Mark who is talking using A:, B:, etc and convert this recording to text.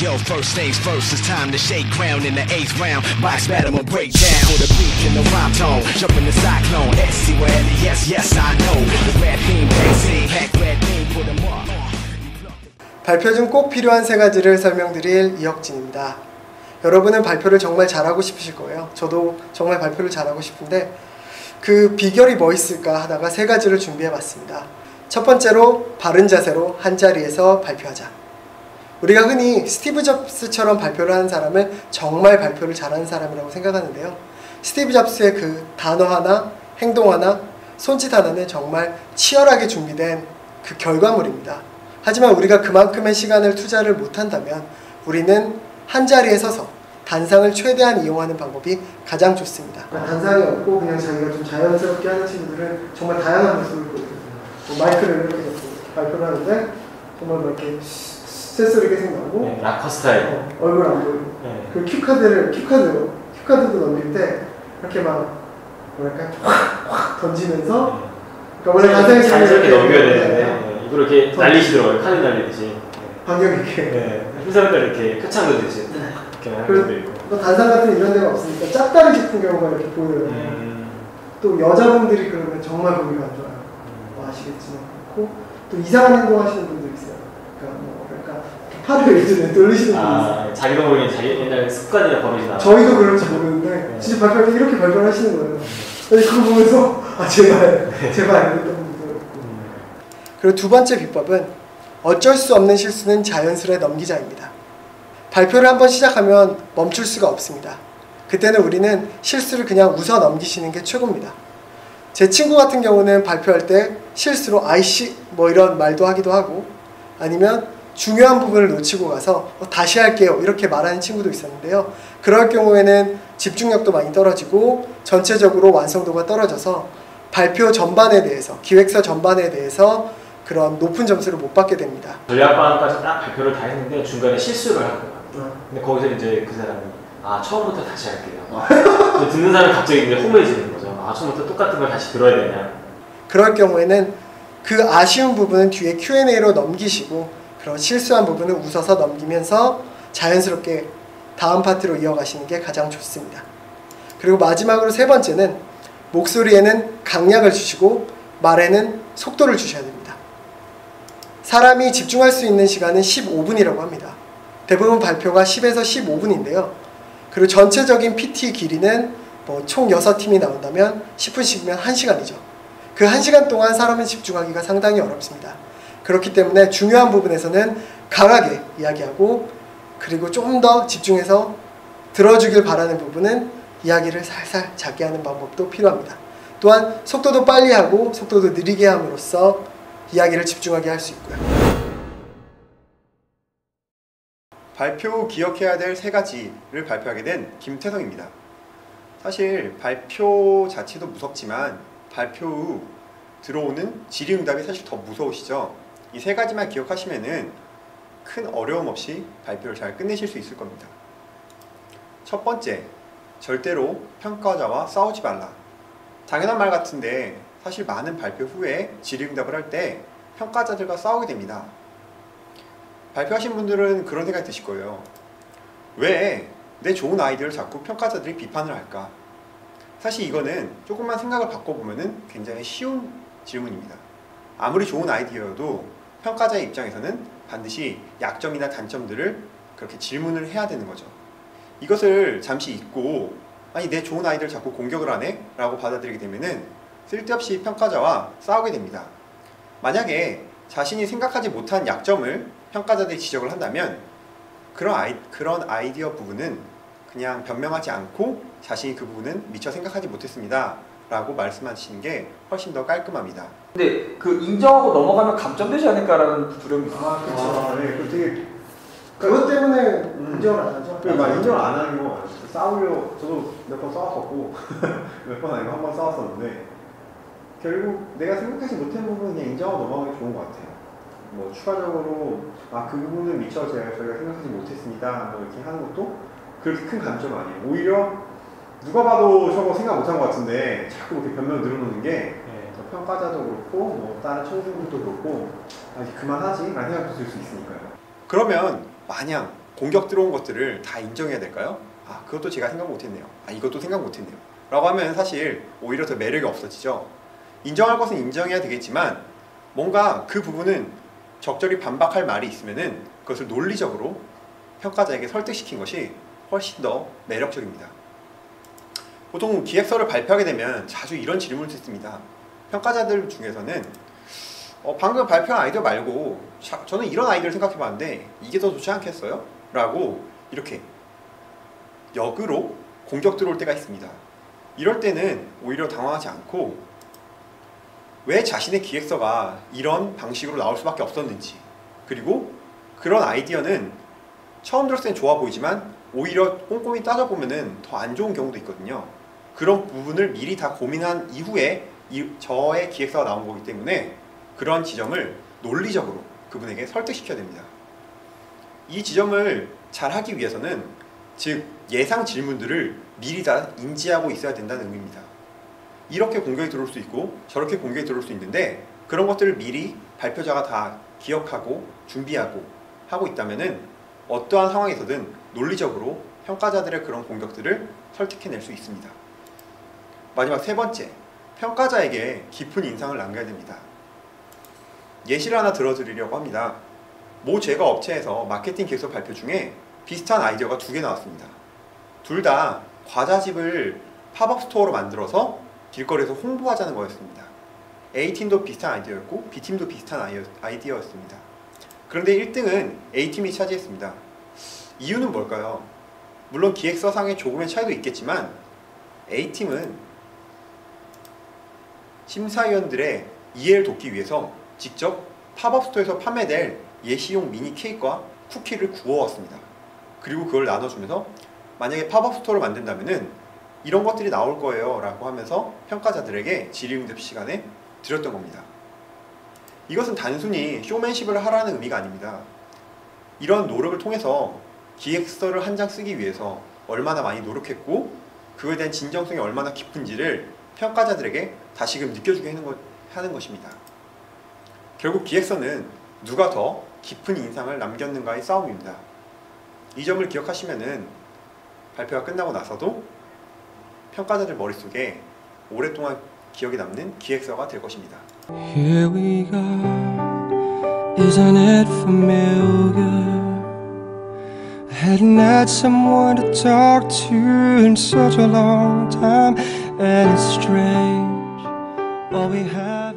A: Yo, first things first, it's time to shake ground in the 8th round. Box battle will break down with a beat in the rhyme tone. Jump in the cyclone, SC well, yes, yes, I know. The rap team, AC, hack red team, put them up.
B: 발표 중 꼭 필요한 세 가지를 설명드릴 이혁진입니다. 여러분은 발표를 정말 잘하고 싶으실 거예요. 저도 정말 발표를 잘하고 싶은데 그 비결이 뭐 있을까 하다가 세 가지를 준비해봤습니다. 첫 번째로 바른 자세로 한자리에서 발표하자. 우리가 흔히 스티브 잡스처럼 발표를 하는 사람을 정말 발표를 잘하는 사람이라고 생각하는데요. 스티브 잡스의 그 단어 하나, 행동 하나, 손짓 하나는 정말 치열하게 준비된 그 결과물입니다. 하지만 우리가 그만큼의 시간을 투자를 못한다면 우리는 한자리에 서서 단상을 최대한 이용하는 방법이 가장 좋습니다. 단상이 없고 그냥 자기가 좀 자연스럽게 하는 친구들은 정말 다양한 모습을 보여줍니다. 마이크를 이렇게 잡고 발표를 하는데 정말 이렇게 스트레스 이렇게 생각하고
C: 네, 락커 스타일
B: 얼굴 안 보이고
C: 네.
B: 그 큐카드도 넘길 때 이렇게 막 뭐랄까 확 던지면서 그러니까 원래 가상의
C: 자연스럽게 넘겨야 되는데 이걸 이렇게 날리시더라고요. 카드 날리듯이
B: 반경 있게
C: 네. 흰사람들 이렇게 표창 던지듯이 이렇게 하는 분도 있고
B: 또 단상 같은 이런 데가 없으니까 짝다리 짚은 경우가 이렇게 보여요. 또 여자분들이 그러면 정말 보기가 안 좋아요. 뭐 아시겠지만 그렇고 또 이상한 행동 하시는 분들 있어요. 그러니까 팔을 이제 돌리시는 분들 있어요.
C: 자기도 모르게 자기 옛날 습관이나 버릇이 나.
B: 저희도 그럴지 모르는데 네. 진짜 발표할 때 이렇게 발표를 하시는 거예요. 그거 보면서 제발 이랬던 분들 있고. 그리고 두 번째 비법은 어쩔 수 없는 실수는 자연스레 넘기자입니다. 발표를 한번 시작하면 멈출 수가 없습니다. 그때는 우리는 실수를 그냥 웃어 넘기시는 게 최고입니다. 제 친구 같은 경우는 발표할 때 실수로 아이씨 뭐 이런 말도 하기도 하고 아니면 중요한 부분을 놓치고 가서 다시 할게요 이렇게 말하는 친구도 있었는데요. 그럴 경우에는 집중력도 많이 떨어지고 전체적으로 완성도가 떨어져서 발표 전반에 대해서 기획서 전반에 대해서 그런 높은 점수를 못 받게 됩니다.
C: 전략반까지 딱 발표를 다 했는데 중간에 실수를 한 거야. 근데 거기서 이제 그 사람이 처음부터 다시 할게요. 듣는 사람이 갑자기 이제 허무해지는 거죠. 처음부터 똑같은 걸 다시 들어야 되냐.
B: 그럴 경우에는 그 아쉬운 부분은 뒤에 Q&A로 넘기시고 그런 실수한 부분은 웃어서 넘기면서 자연스럽게 다음 파트로 이어가시는 게 가장 좋습니다. 그리고 마지막으로 세 번째는 목소리에는 강약을 주시고 말에는 속도를 주셔야 됩니다. 사람이 집중할 수 있는 시간은 15분이라고 합니다. 대부분 발표가 10에서 15분인데요. 그리고 전체적인 PT 길이는 총 6팀이 나온다면 10분씩이면 1시간이죠. 그 1시간 동안 사람은 집중하기가 상당히 어렵습니다. 그렇기 때문에 중요한 부분에서는 강하게 이야기하고 그리고 좀 더 집중해서 들어주길 바라는 부분은 이야기를 살살 작게 하는 방법도 필요합니다. 또한 속도도 빨리 하고 속도도 느리게 함으로써 이야기를 집중하게 할 수 있고요.
D: 발표 후 기억해야 될 세 가지를 발표하게 된 김태성입니다. 사실 발표 자체도 무섭지만 발표 후 들어오는 질의응답이 사실 더 무서우시죠? 이 세 가지만 기억하시면은 큰 어려움 없이 발표를 잘 끝내실 수 있을 겁니다. 첫 번째, 절대로 평가자와 싸우지 말라. 당연한 말 같은데 사실 많은 발표 후에 질의응답을 할 때 평가자들과 싸우게 됩니다. 발표하신 분들은 그런 생각이 드실 거예요. 왜 내 좋은 아이디어를 자꾸 평가자들이 비판을 할까? 사실 이거는 조금만 생각을 바꿔보면 굉장히 쉬운 질문입니다. 아무리 좋은 아이디어여도 평가자의 입장에서는 반드시 약점이나 단점들을 그렇게 질문을 해야 되는 거죠. 이것을 잠시 잊고 아니 내 좋은 아이디어를 자꾸 공격을 하네? 라고 받아들이게 되면은 쓸데없이 평가자와 싸우게 됩니다. 만약에 자신이 생각하지 못한 약점을 평가자들이 지적을 한다면 그런 아이디어 부분은 그냥 변명하지 않고 자신이 그 부분은 미처 생각하지 못했습니다 라고 말씀하시는 게 훨씬 더 깔끔합니다.
E: 근데 그 인정하고 넘어가면 감점되지 않을까라는 두려움이 있어요.
B: 그렇죠. 네, 그 되게 그것 때문에 인정을 안 하죠.
D: 인정을 안 하는 경우가 많아요. 싸우려 저도 몇 번 싸웠었고 몇 번 아니고 한 번 싸웠었는데 결국 내가 생각하지 못한 부분은 그냥 인정하고 넘어가는 게 좋은 것 같아요. 뭐 추가적으로 그 부분은 미처 저희가 생각하지 못했습니다 뭐 이렇게 하는 것도 그렇게 큰 감점은 아니에요. 오히려 누가 봐도 저거 생각 못한 것 같은데 자꾸 이렇게 변명 늘어놓는 게 평가자도 그렇고 뭐 다른 청중들도 그렇고 이제 그만하지 라는 생각도 들 수 있으니까요. 그러면 마냥 공격 들어온 것들을 다 인정해야 될까요? 아, 그것도 제가 생각 못했네요. 아, 이것도 생각 못했네요. 라고 하면 사실 오히려 더 매력이 없어지죠. 인정할 것은 인정해야 되겠지만 뭔가 그 부분은 적절히 반박할 말이 있으면은 그것을 논리적으로 평가자에게 설득시킨 것이 훨씬 더 매력적입니다. 보통 기획서를 발표하게 되면 자주 이런 질문을 듣습니다. 평가자들 중에서는 방금 발표한 아이디어 말고 저는 이런 아이디어를 생각해봤는데 이게 더 좋지 않겠어요? 라고 이렇게 역으로 공격 들어올 때가 있습니다. 이럴 때는 오히려 당황하지 않고 왜 자신의 기획서가 이런 방식으로 나올 수밖에 없었는지, 그리고 그런 아이디어는 처음 들었을 땐 좋아 보이지만 오히려 꼼꼼히 따져보면 더 안 좋은 경우도 있거든요. 그런 부분을 미리 다 고민한 이후에 저의 기획서가 나온 거기 때문에 그런 지점을 논리적으로 그분에게 설득시켜야 됩니다. 이 지점을 잘 하기 위해서는 즉 예상 질문들을 미리 다 인지하고 있어야 된다는 의미입니다. 이렇게 공격이 들어올 수 있고 저렇게 공격이 들어올 수 있는데 그런 것들을 미리 발표자가 다 기억하고 준비하고 하고 있다면은 어떠한 상황에서든 논리적으로 평가자들의 그런 공격들을 설득해낼 수 있습니다. 마지막 세 번째, 평가자에게 깊은 인상을 남겨야 됩니다. 예시를 하나 들어드리려고 합니다. 모 제과 업체에서 마케팅 기획서 발표 중에 비슷한 아이디어가 2개 나왔습니다. 둘 다 과자집을 팝업 스토어로 만들어서 길거리에서 홍보하자는 거였습니다. A팀도 비슷한 아이디어였고 B팀도 비슷한 아이디어였습니다. 그런데 1등은 A팀이 차지했습니다. 이유는 뭘까요? 물론 기획서상의 조금의 차이도 있겠지만 A팀은 심사위원들의 이해를 돕기 위해서 직접 팝업 스토어에서 판매될 예시용 미니 케이크와 쿠키를 구워왔습니다. 그리고 그걸 나눠주면서 만약에 팝업 스토어를 만든다면은 이런 것들이 나올 거예요 라고 하면서 평가자들에게 질의응답 시간에 드렸던 겁니다. 이것은 단순히 쇼맨십을 하라는 의미가 아닙니다. 이런 노력을 통해서 기획서를 한 장 쓰기 위해서 얼마나 많이 노력했고 그거에 대한 진정성이 얼마나 깊은지를 평가자들에게 다시금 느껴주게 하는 것입니다. 결국 기획서는 누가 더 깊은 인상을 남겼는가의 싸움입니다. 이 점을 기억하시면은 발표가 끝나고 나서도 평가자들 머릿속에 오랫동안 기억에 남는 기획서가 될 것입니다.
F: Here we go, isn't it familiar? I hadn't had someone to talk to in such a long time, and it's strange, all we have